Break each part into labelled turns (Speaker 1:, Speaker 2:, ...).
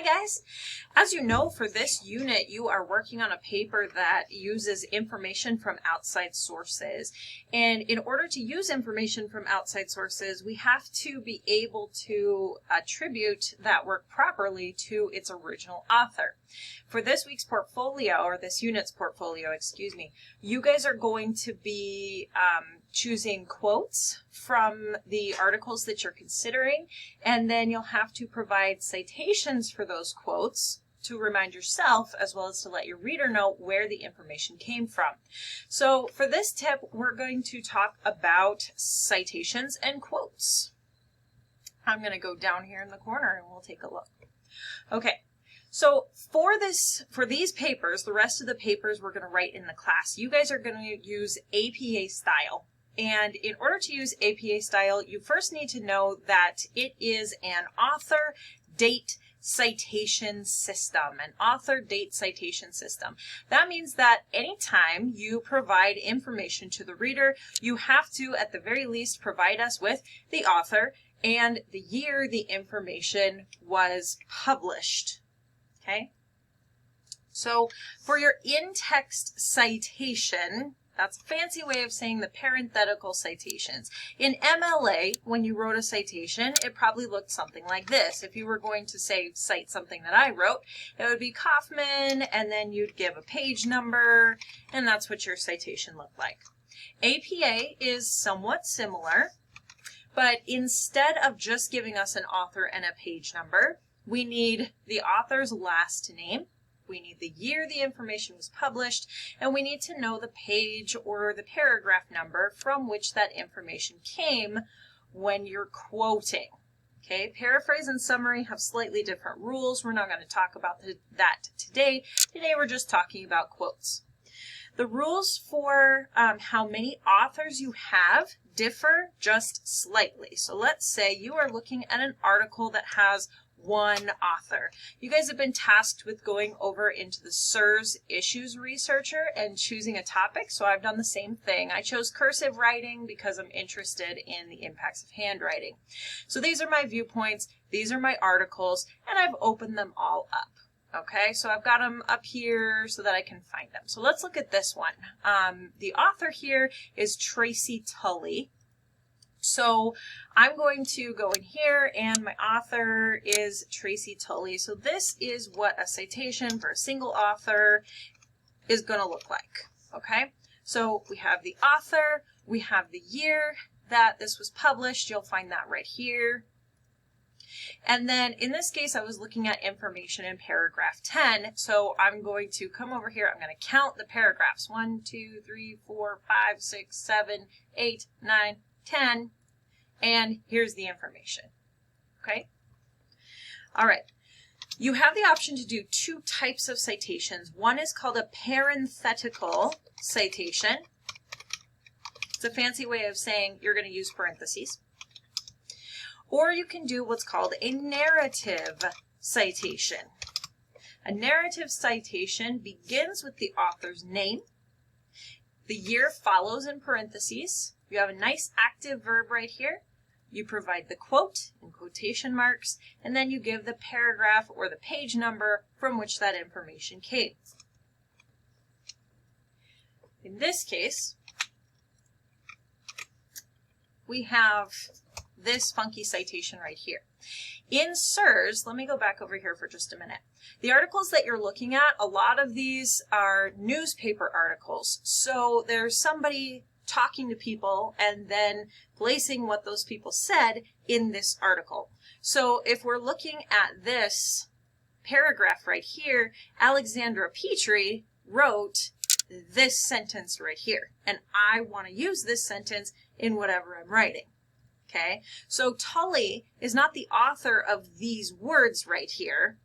Speaker 1: guys. As you know, for this unit, you are working on a paper that uses information from outside sources. And in order to use information from outside sources, we have to be able to attribute that work properly to its original author. For this week's portfolio, or this unit's portfolio, excuse me, you guys are going to be choosing quotes from the articles that you're considering, and then you'll have to provide citations for those quotes to remind yourself as well as to let your reader know where the information came from. So for this tip, we're going to talk about citations and quotes. I'm going to go down here in the corner and we'll take a look. Okay. So for these papers, the rest of the papers we're going to write in the class, you guys are going to use APA style. And in order to use APA style, you first need to know that it is an author date citation system, an author date citation system. That means that anytime you provide information to the reader, you have to, at the very least, provide us with the author and the year the information was published. Okay? So for your in-text citation, that's a fancy way of saying the parenthetical citations. In MLA, when you wrote a citation, it probably looked something like this. If you were going to say, cite something that I wrote, it would be Kaufman, and then you'd give a page number, and that's what your citation looked like. APA is somewhat similar, but instead of just giving us an author and a page number, we need the author's last name, we need the year the information was published, and we need to know the page or the paragraph number from which that information came when you're quoting. Okay, paraphrase and summary have slightly different rules. We're not going to talk about that today. Today we're just talking about quotes. The rules for how many authors you have differ just slightly. So let's say you are looking at an article that has one author. You guys have been tasked with going over into the SIRS Issues Researcher and choosing a topic, so I've done the same thing. I chose cursive writing because I'm interested in the impacts of handwriting. So these are my viewpoints, these are my articles, and I've opened them all up. Okay, so I've got them up here so that I can find them. So let's look at this one. The author here is Tracy Tully. So I'm going to go in here, and my author is Tracy Tully. So this is what a citation for a single author is going to look like. Okay, so we have the author, we have the year that this was published. You'll find that right here. And then in this case, I was looking at information in paragraph 10. So I'm going to come over here. I'm going to count the paragraphs. 1, 2, 3, 4, 5, 6, 7, 8, 9, 10. And here's the information. Okay? All right. You have the option to do two types of citations. One is called a parenthetical citation. It's a fancy way of saying you're going to use parentheses. Or you can do what's called a narrative citation. A narrative citation begins with the author's name. The year follows in parentheses. You have a nice active verb right here. You provide the quote in quotation marks, and then you give the paragraph or the page number from which that information came. In this case, we have this funky citation right here. In SIRS, let me go back over here for just a minute. The articles that you're looking at, a lot of these are newspaper articles. So there's somebody talking to people and then placing what those people said in this article. So if we're looking at this paragraph right here, Alexandra Petrie wrote this sentence right here, and I want to use this sentence in whatever I'm writing. Okay, so Tully is not the author of these words right here,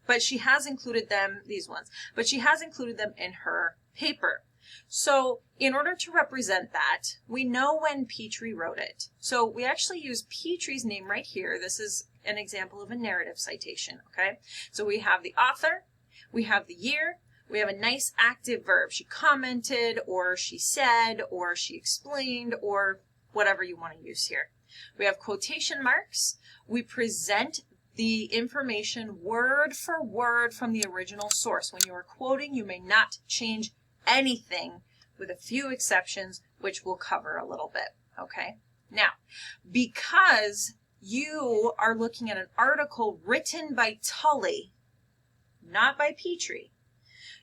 Speaker 1: but she has included them, these ones, but she has included them in her paper. So in order to represent that, we know when Petrie wrote it. So we actually use Petrie's name right here. This is an example of a narrative citation, okay? So we have the author, we have the year, we have a nice active verb. She commented, or she said, or she explained, or whatever you want to use here. We have quotation marks. We present the information word for word from the original source. When you are quoting, you may not change anything with a few exceptions, which we'll cover a little bit, okay? Now, because you are looking at an article written by Tully, not by Petrie,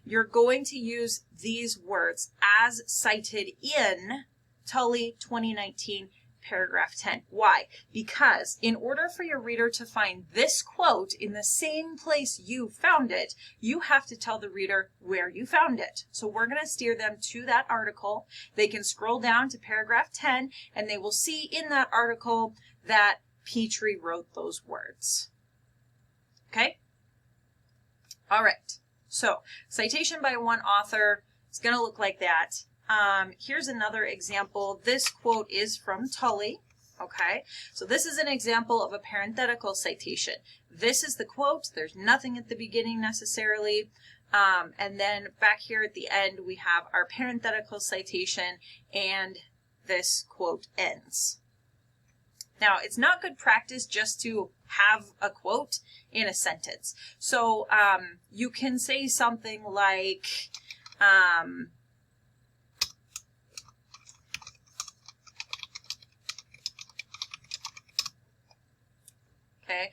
Speaker 1: you're going to use these words as cited in Tully 2019 paragraph 10. Why? Because in order for your reader to find this quote in the same place you found it, you have to tell the reader where you found it. So we're going to steer them to that article. They can scroll down to paragraph 10 and they will see in that article that Petrie wrote those words. Okay? All right. So citation by one author is going to look like that. Here's another example. This quote is from Tully. Okay, so this is an example of a parenthetical citation. This is the quote. There's nothing at the beginning necessarily. And then back here at the end, we have our parenthetical citation, and this quote ends. Now, it's not good practice just to have a quote in a sentence. So you can say something like, okay,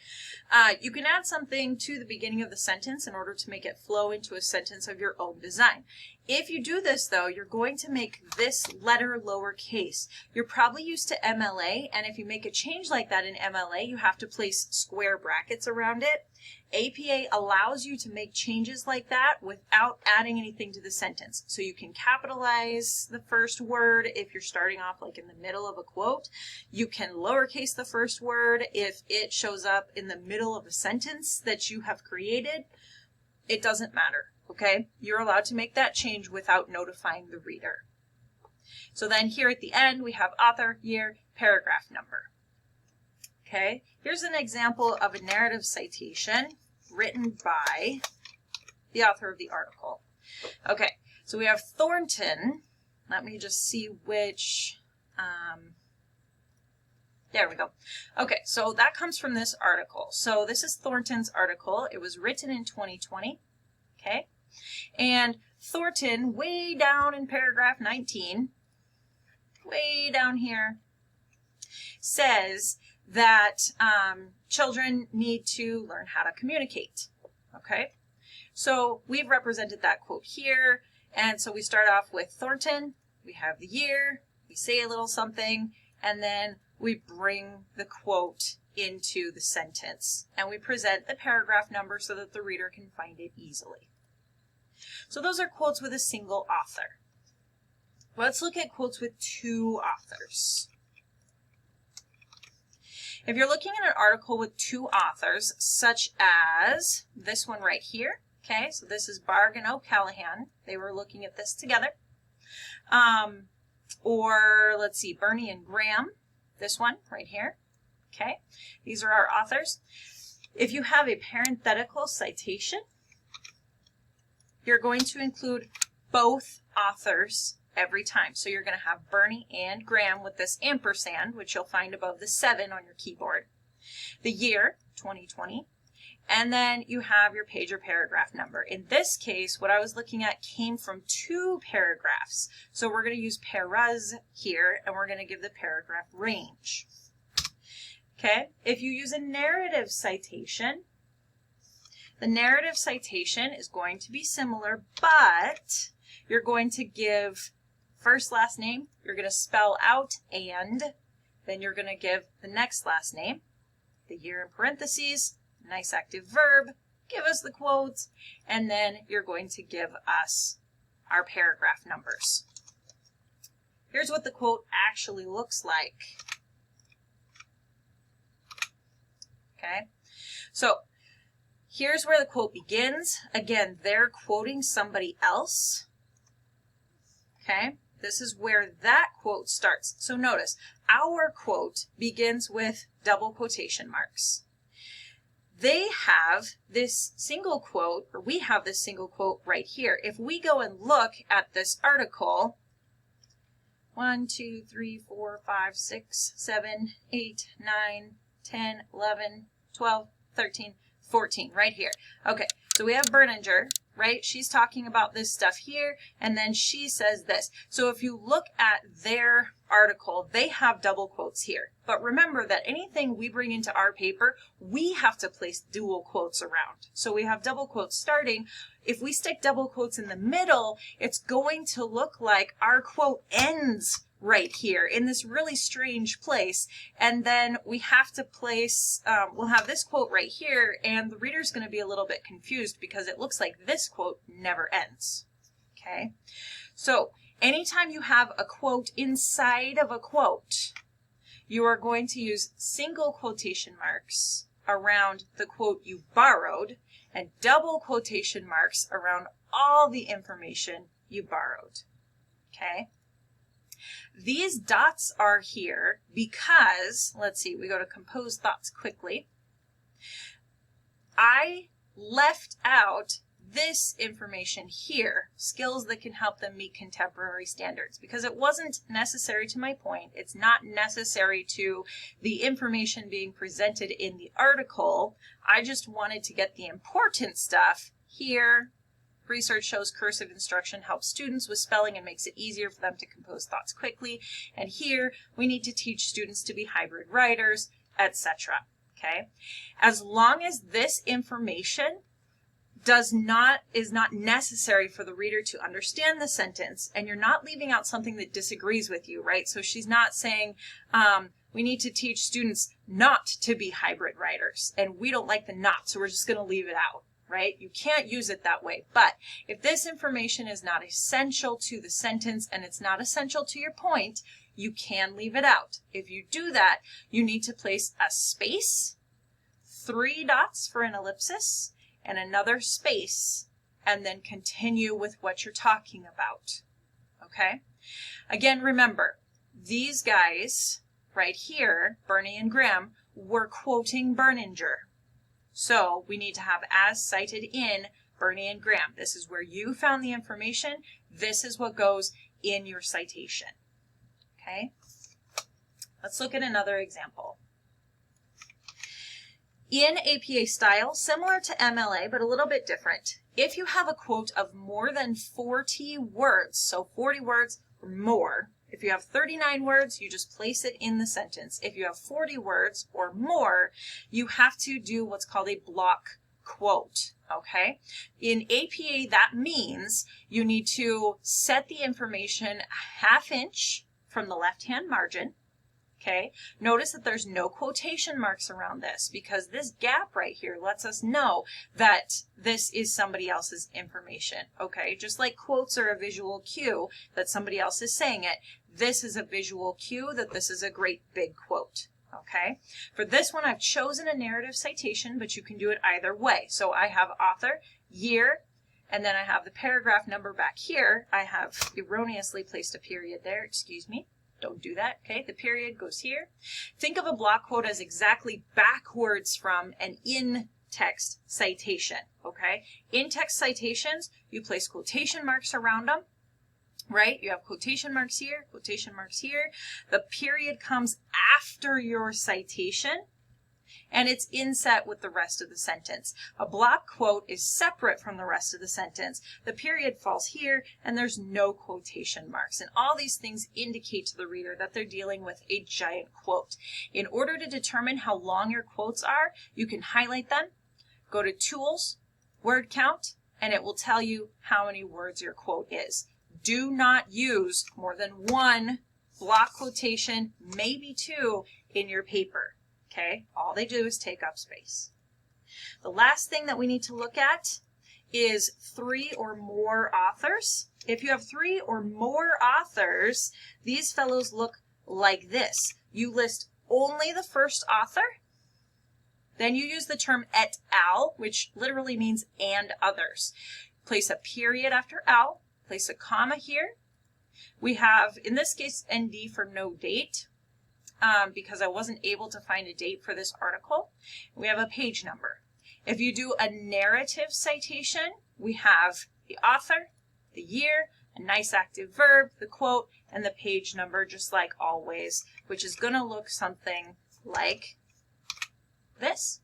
Speaker 1: you can add something to the beginning of the sentence in order to make it flow into a sentence of your own design. If you do this, though, you're going to make this letter lowercase. You're probably used to MLA, and if you make a change like that in MLA, you have to place square brackets around it. APA allows you to make changes like that without adding anything to the sentence. So you can capitalize the first word if you're starting off like in the middle of a quote. You can lowercase the first word if it shows up in the middle of a sentence that you have created. It doesn't matter. Okay, you're allowed to make that change without notifying the reader. So then here at the end, we have author, year, paragraph number. Okay, here's an example of a narrative citation written by the author of the article. Okay, so we have Thornton. Let me just see which, there we go. Okay, so that comes from this article. So this is Thornton's article. It was written in 2020. Okay. And Thornton, way down in paragraph 19, way down here, says that children need to learn how to communicate. Okay, so we've represented that quote here, and so we start off with Thornton, we have the year, we say a little something, and then we bring the quote into the sentence, and we present the paragraph number so that the reader can find it easily. So those are quotes with a single author. Let's look at quotes with two authors. If you're looking at an article with two authors, such as this one right here, okay, so this is Barg and O'Callaghan. They were looking at this together. Or let's see, Bernie and Graham, this one right here, okay. These are our authors. If you have a parenthetical citation, you're going to include both authors every time. So you're going to have Bernie and Graham with this ampersand, which you'll find above the 7 on your keyboard. The year, 2020. And then you have your page or paragraph number. In this case, what I was looking at came from two paragraphs. So we're going to use paras here, and we're going to give the paragraph range. Okay, if you use a narrative citation, the narrative citation is going to be similar, but you're going to give first last name, you're going to spell out and, then you're going to give the next last name, the year in parentheses, nice active verb, give us the quotes, and then you're going to give us our paragraph numbers. Here's what the quote actually looks like. Okay, so here's where the quote begins. Again, they're quoting somebody else. Okay, this is where that quote starts. So notice, our quote begins with double quotation marks. They have this single quote, or we have this single quote right here. If we go and look at this article, 1, 2, 3, 4, 5, 6, 7, 8, 9, 10, 11, 12, 13, 14, right here. Okay, so we have Berninger, right? She's talking about this stuff here, and then she says this. So if you look at their article, they have double quotes here. But remember that anything we bring into our paper, we have to place dual quotes around. So we have double quotes starting. If we stick double quotes in the middle, it's going to look like our quote ends right here in this really strange place, and then we have to place, we'll have this quote right here, and the reader's going to be a little bit confused because it looks like this quote never ends. Okay, so anytime you have a quote inside of a quote, you are going to use single quotation marks around the quote you borrowed and double quotation marks around all the information you borrowed. Okay. These dots are here because, let's see, we go to compose thoughts quickly. I left out this information here, skills that can help them meet contemporary standards, because it wasn't necessary to my point. It's not necessary to the information being presented in the article. I just wanted to get the important stuff here. Research shows cursive instruction helps students with spelling and makes it easier for them to compose thoughts quickly. And here we need to teach students to be hybrid writers, etc. Okay? As long as this information is not necessary for the reader to understand the sentence, and you're not leaving out something that disagrees with you, right? So she's not saying we need to teach students not to be hybrid writers, and we don't like the not, so we're just going to leave it out. Right? You can't use it that way. But if this information is not essential to the sentence and it's not essential to your point, you can leave it out. If you do that, you need to place a space, 3 dots for an ellipsis, and another space, and then continue with what you're talking about. Okay? Again, remember, these guys right here, Bernie and Graham, were quoting Berninger. So we need to have as cited in Bernie and Graham. This is where you found the information. This is what goes in your citation. Okay? Let's look at another example. In APA style, similar to MLA, but a little bit different, if you have a quote of more than 40 words, so 40 words or more, if you have 39 words, you just place it in the sentence. If you have 40 words or more, you have to do what's called a block quote, okay? In APA, that means you need to set the information a ½ inch from the left-hand margin, okay? Notice that there's no quotation marks around this because this gap right here lets us know that this is somebody else's information, okay? Just like quotes are a visual cue that somebody else is saying it, this is a visual cue that this is a great big quote, okay? For this one, I've chosen a narrative citation, but you can do it either way. So I have author, year, and then I have the paragraph number back here. I have erroneously placed a period there, excuse me. Don't do that, okay? The period goes here. Think of a block quote as exactly backwards from an in-text citation, okay? In-text citations, you place quotation marks around them, right? You have quotation marks here, quotation marks here. The period comes after your citation, and it's inset with the rest of the sentence. A block quote is separate from the rest of the sentence. The period falls here, and there's no quotation marks. And all these things indicate to the reader that they're dealing with a giant quote. In order to determine how long your quotes are, you can highlight them, go to Tools, Word Count, and it will tell you how many words your quote is. Do not use more than 1 block quotation, maybe 2, in your paper. Okay, all they do is take up space. The last thing that we need to look at is 3 or more authors. If you have 3 or more authors, these fellows look like this. You list only the first author, then you use the term et al., which literally means and others. Place a period after al, place a comma here. We have, in this case, ND for no date. Because I wasn't able to find a date for this article. We have a page number. If you do a narrative citation, we have the author, the year, a nice active verb, the quote, and the page number, just like always, which is going to look something like this.